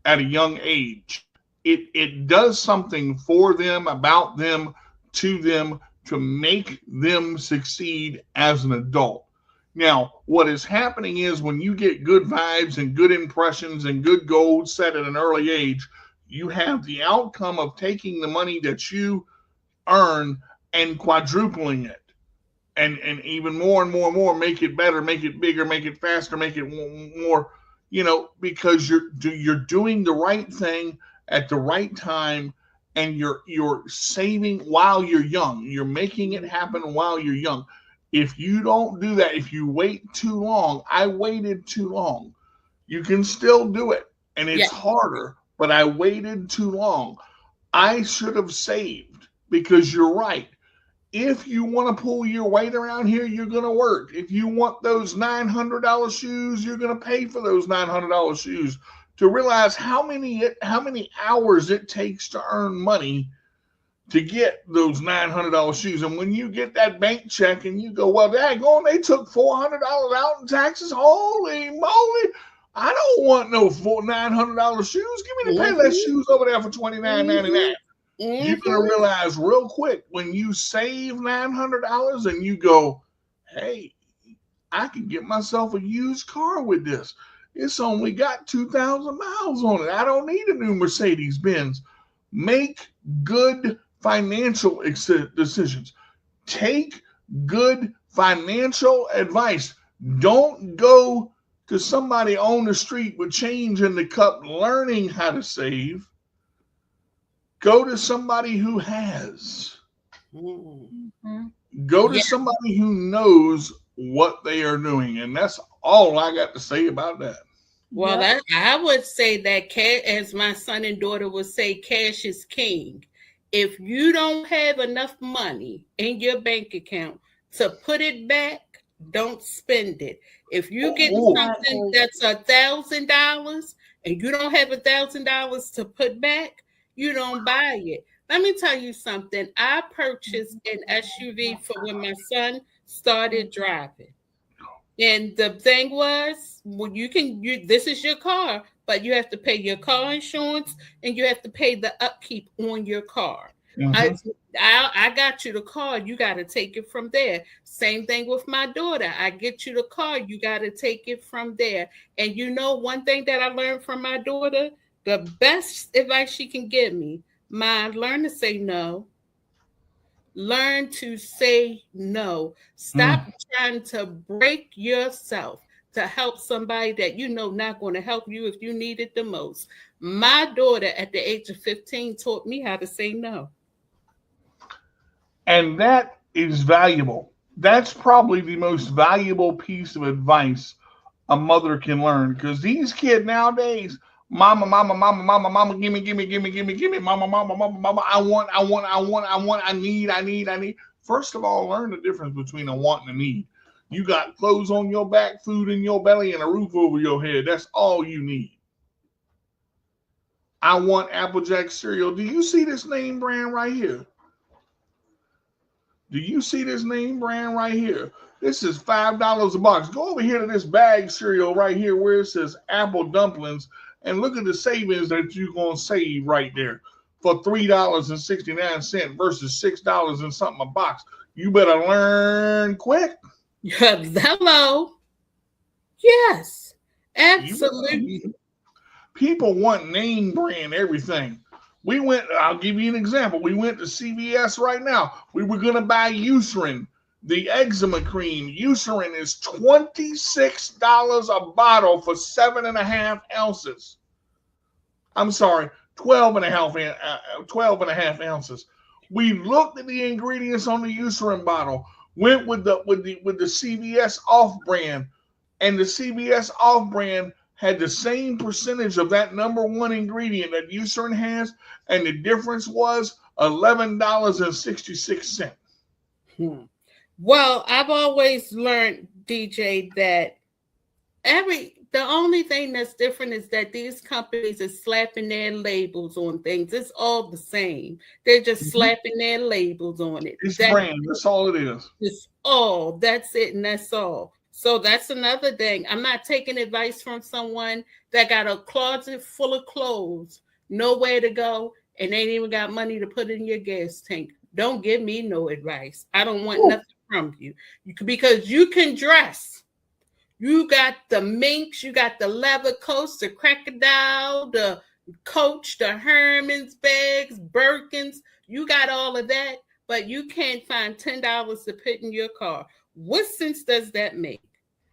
Speaker 3: at a young age, it does something for them, about them, to make them succeed as an adult. Now, what is happening is when you get good vibes and good impressions and good goals set at an early age, you have the outcome of taking the money that you earn and quadrupling it. And even more and more and more, make it better, make it bigger, make it faster, make it more, because you're doing the right thing at the right time, and you're saving while you're young. You're making it happen while you're young. If you don't do that, if you wait too long, I waited too long. You can still do it, and it's harder, but I waited too long. I should have saved, because you're right. If you want to pull your weight around here, you're going to work. If you want those $900 shoes, you're going to pay for those $900 shoes. To realize how many hours it takes to earn money to get those $900 shoes. And when you get that bank check and you go, well, daggone, they took $400 out in taxes. Holy moly. I don't want no $900 shoes. Give me the Payless shoes over there for $29.99. You're going to realize real quick when you save $900 and you go, hey, I can get myself a used car with this. It's only got 2,000 miles on it. I don't need a new Mercedes-Benz. Make good financial decisions. Take good financial advice. Don't go to somebody on the street with change in the cup learning how to save. Go to somebody who has. Go to somebody who knows what they are doing. And that's all I got to say about that.
Speaker 1: Well, I would say that, as my son and daughter would say, cash is king. If you don't have enough money in your bank account to put it back, don't spend it. If you get something that's $1,000 and you don't have $1,000 to put back, you don't buy it. Let me tell you something. I purchased an SUV for when my son started driving. And the thing was, well, this is your car, but you have to pay your car insurance and you have to pay the upkeep on your car. I got you the car, you got to take it from there. Same thing with my daughter. I get you the car, you got to take it from there. And one thing that I learned from my daughter, the best advice she can give me, learn to say no. Learn to say no. Stop trying to break yourself to help somebody that not going to help you if you need it the most. My daughter at the age of 15 taught me how to say no. And that is valuable. That's probably the most valuable piece of advice a mother can learn, because these kids nowadays, mama, give me, mama, I want, I need. First of all, learn the difference between a want and a need. You got clothes on your back, food in your belly, and a roof over your head. That's all you need. I want Applejack cereal. Do you see this name brand right here? Do you see this name brand right here? This is $5 a box. Go over here to this bag cereal right here where it says apple dumplings, and look at the savings that you're going to save right there for $3.69 versus $6 and something a box. You better learn quick. Hello. Yes, absolutely.
Speaker 3: People want name brand everything. I'll give you an example. We went to CVS right now. We were going to buy Eucerin, the eczema cream. Eucerin is $26 a bottle for 7.5 ounces. I'm sorry, 12.5 ounces. We looked at the ingredients on the Eucerin bottle, went with the CVS off brand, and the CVS off brand had the same percentage of that number one ingredient that Eucerin has, and the difference was $11.66.
Speaker 1: Well, I've always learned, DJ, that the only thing that's different is that these companies are slapping their labels on things. It's all the same. They're just slapping their labels on it.
Speaker 3: It's brand. That's all it is.
Speaker 1: It's all. That's it, and that's all. So that's another thing. I'm not taking advice from someone that got a closet full of clothes, nowhere to go, and ain't even got money to put in your gas tank. Don't give me no advice. I don't want nothing from you. Because you can dress. You got the minks, you got the leather coats, the crocodile, the Coach, the Herman's bags, Birkins. You got all of that, but you can't find $10 to put in your car. What sense does that make?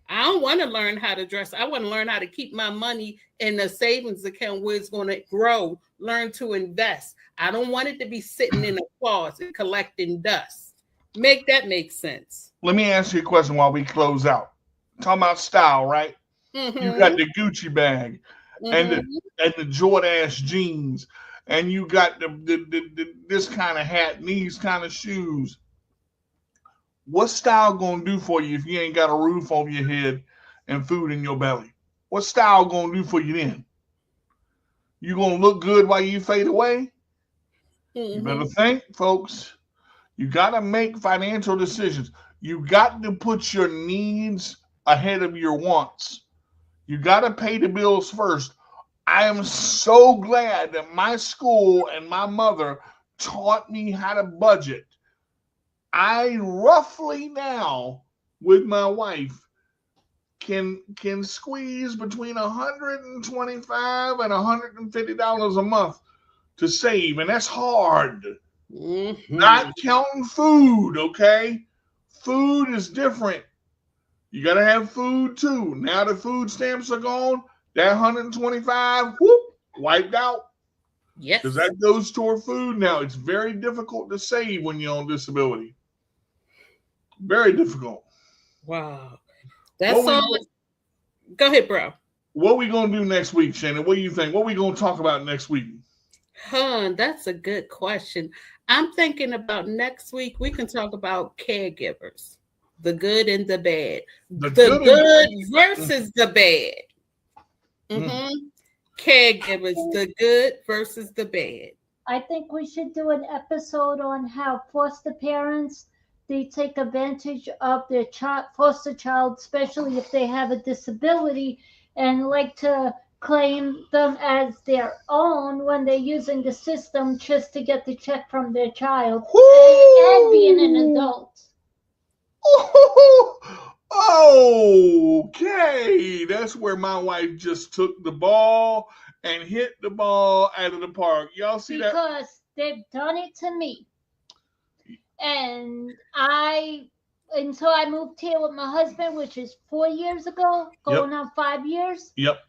Speaker 1: I don't want to learn how to dress. I want to learn how to keep my money in a savings account where it's going to grow, learn to invest. I don't want it to be sitting in a closet collecting dust. Make that make sense.
Speaker 3: Let me ask you a question while we close out. Talking about style, right? You got the Gucci bag and the Jordache jeans, and you got the this kind of hat and these kind of shoes. What's style gonna do for you if you ain't got a roof over your head and food in your belly? What's style gonna do for you then? You gonna look good while you fade away? You better think, folks. You gotta make financial decisions. You got to put your needs ahead of your wants. You got to pay the bills first. I am so glad that my school and my mother taught me how to budget. I roughly now, with my wife, can squeeze between $125 and $150 a month to save, and that's hard. Not counting food, okay? Food is different. You got to have food too. Now the food stamps are gone. That 125, whoop, wiped out.
Speaker 1: Yes.
Speaker 3: Because that goes toward food now. It's very difficult to save when you're on disability. Very difficult.
Speaker 1: Wow. That's all. Go ahead, bro.
Speaker 3: What are we going to do next week, Shana? What do you think? What are we going to talk about next week?
Speaker 1: That's a good question. I'm thinking about next week, we can talk about caregivers. The good and the bad. The good versus the bad. Caregivers, the good versus the bad.
Speaker 2: I think we should do an episode on how foster parents, they take advantage of their foster child, especially if they have a disability, and like to claim them as their own when they're using the system just to get the check from their child and being an adult.
Speaker 3: Okay, that's where my wife just took the ball and hit the ball out of the park. Y'all see that?
Speaker 2: Because they've done it to me. And until I moved here with my husband, which is 4 years ago, going on 5 years.
Speaker 3: Yep.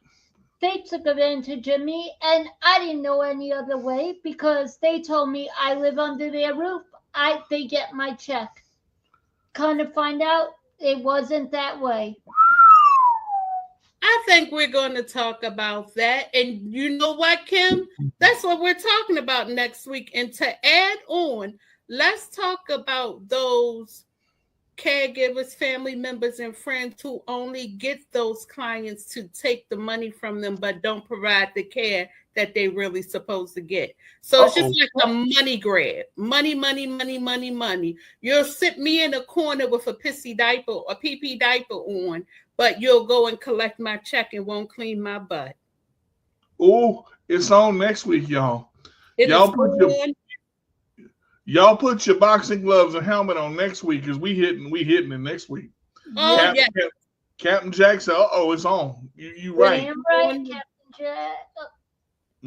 Speaker 2: They took advantage of me, and I didn't know any other way because they told me I live under their roof. They get my check. Kind of find out it wasn't that way.
Speaker 1: I think we're going to talk about that. And you know what, Kim? That's what we're talking about next week. And to add on, let's talk about those caregivers, family members, and friends who only get those clients to take the money from them, but don't provide the care that they really supposed to get. So it's just like a money grab. Money. You'll sit me in a corner with a pissy diaper or pee-pee diaper on, but you'll go and collect my check and won't clean my butt.
Speaker 3: Oh, it's on next week, y'all. Y'all put your boxing gloves and helmet on next week because we hitting it next week.
Speaker 1: Oh,
Speaker 3: Captain Jack said, it's on. You right.
Speaker 2: Damn right, Captain Jack.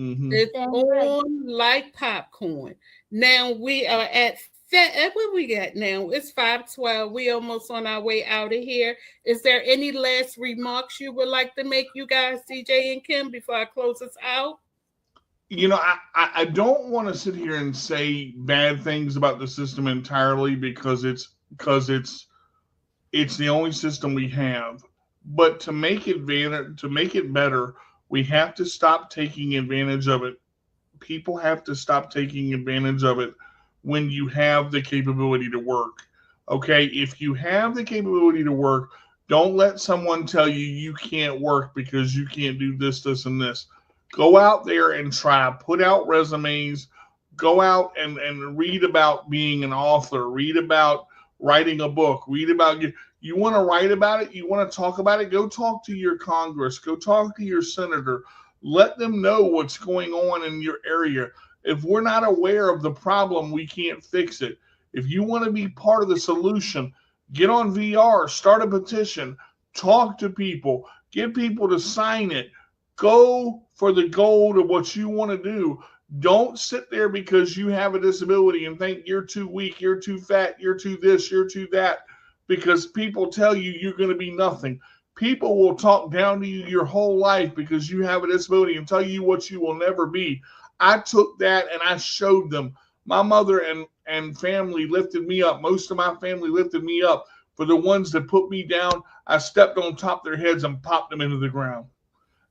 Speaker 1: It's on like popcorn. Now we are at what we got now? It's 5:12. We almost on our way out of here. Is there any last remarks you would like to make, you guys, DJ and Kim, before I close us out?
Speaker 3: You know, I don't want to sit here and say bad things about the system entirely because it's the only system we have. But to make it better, we have to stop taking advantage of it. People have to stop taking advantage of it when you have the capability to work. Okay, if you have the capability to work, don't let someone tell you you can't work because you can't do this, this, and this. Go out there and try. Put out resumes. Go out and read about being an author. Read about writing a book. Read about you want to write about it. You want to talk about it. Go talk to your Congress. Go talk to your senator. Let them know what's going on in your area. If we're not aware of the problem, we can't fix it. If you want to be part of the solution, get on VR, start a petition, talk to people, get people to sign it. Go for the goal of what you want to do. Don't sit there because you have a disability and think you're too weak, you're too fat, you're too this, you're too that, because people tell you you're going to be nothing. People will talk down to you your whole life because you have a disability and tell you what you will never be. I took that and I showed them. My mother and family lifted me up. Most of my family lifted me up. For the ones that put me down, I stepped on top of their heads and popped them into the ground.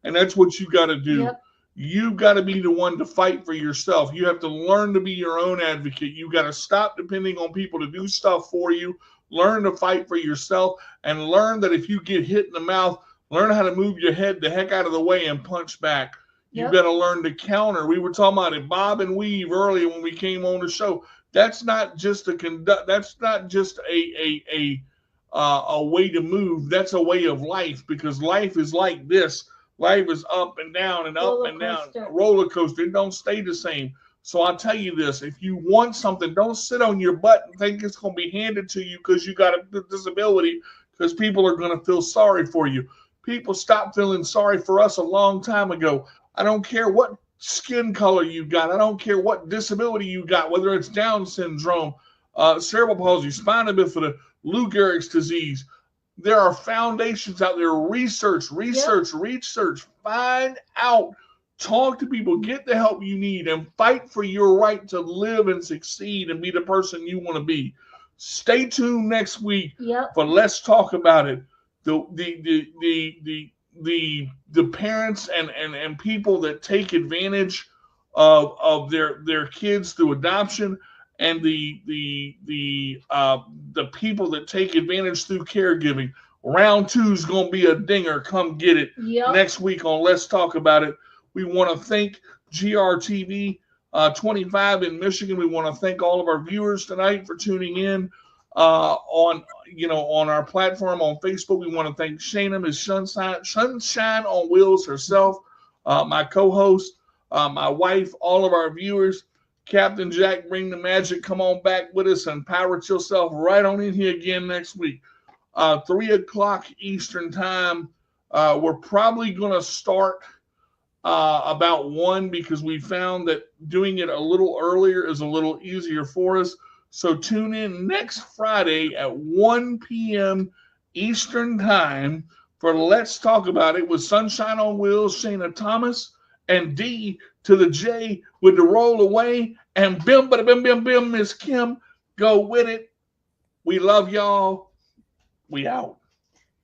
Speaker 3: And that's what you got to do. Yep. You've got to be the one to fight for yourself. You have to learn to be your own advocate. You got to stop depending on people to do stuff for you. Learn to fight for yourself and learn that if you get hit in the mouth, learn how to move your head the heck out of the way and punch back. You've got to learn to counter. We were talking about it, bob and weave earlier when we came on the show. That's not just that's not just a way to move. That's a way of life, because life is like this. Life is up and down and up and down. A roller coaster. It don't stay the same. So I'll tell you this. If you want something, don't sit on your butt and think it's going to be handed to you because you got a disability, because people are going to feel sorry for you. People stopped feeling sorry for us a long time ago. I don't care what skin color you got. I don't care what disability you got, whether it's Down syndrome, cerebral palsy, spina bifida, Lou Gehrig's disease. There are foundations out there. Research. Find out. Talk to people. Get the help you need and fight for your right to live and succeed and be the person you want to be. Stay tuned next week for Let's Talk About It. The parents and people that take advantage of their kids through adoption, and the people that take advantage through caregiving. Round 2 is going to be a dinger. Come get it next week on Let's Talk About It. We want to thank GRTV 25 in Michigan. We want to thank all of our viewers tonight for tuning in on our platform on Facebook. We want to thank Shana, Ms. Sunshineonwheelz herself, my co-host, my wife, all of our viewers. Captain Jack, bring the magic. Come on back with us and pirate yourself right on in here again next week. 3 o'clock Eastern time. We're probably going to start about 1, because we found that doing it a little earlier is a little easier for us. So tune in next Friday at 1 p.m. Eastern time for Let's Talk About It with Sunshineonwheelz, ShanaThomas, and D to the J with the Rollaway, and bim, bada, bim, bim, bim, Miss Kim. Go with it. We love y'all. We out.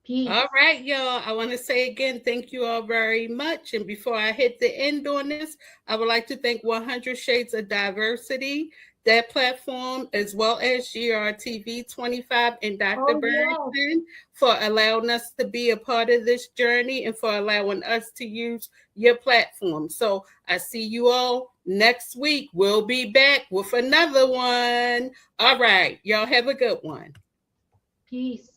Speaker 2: Peace.
Speaker 1: All right, y'all. I want to say again, thank you all very much. And before I hit the end on this, I would like to thank 100 Shades of Diversity, that platform, as well as GRTV 25 and Dr. Barrington for allowing us to be a part of this journey and for allowing us to use your platform. So I see you all next week. We'll be back with another one. All right. Y'all have a good one.
Speaker 2: Peace.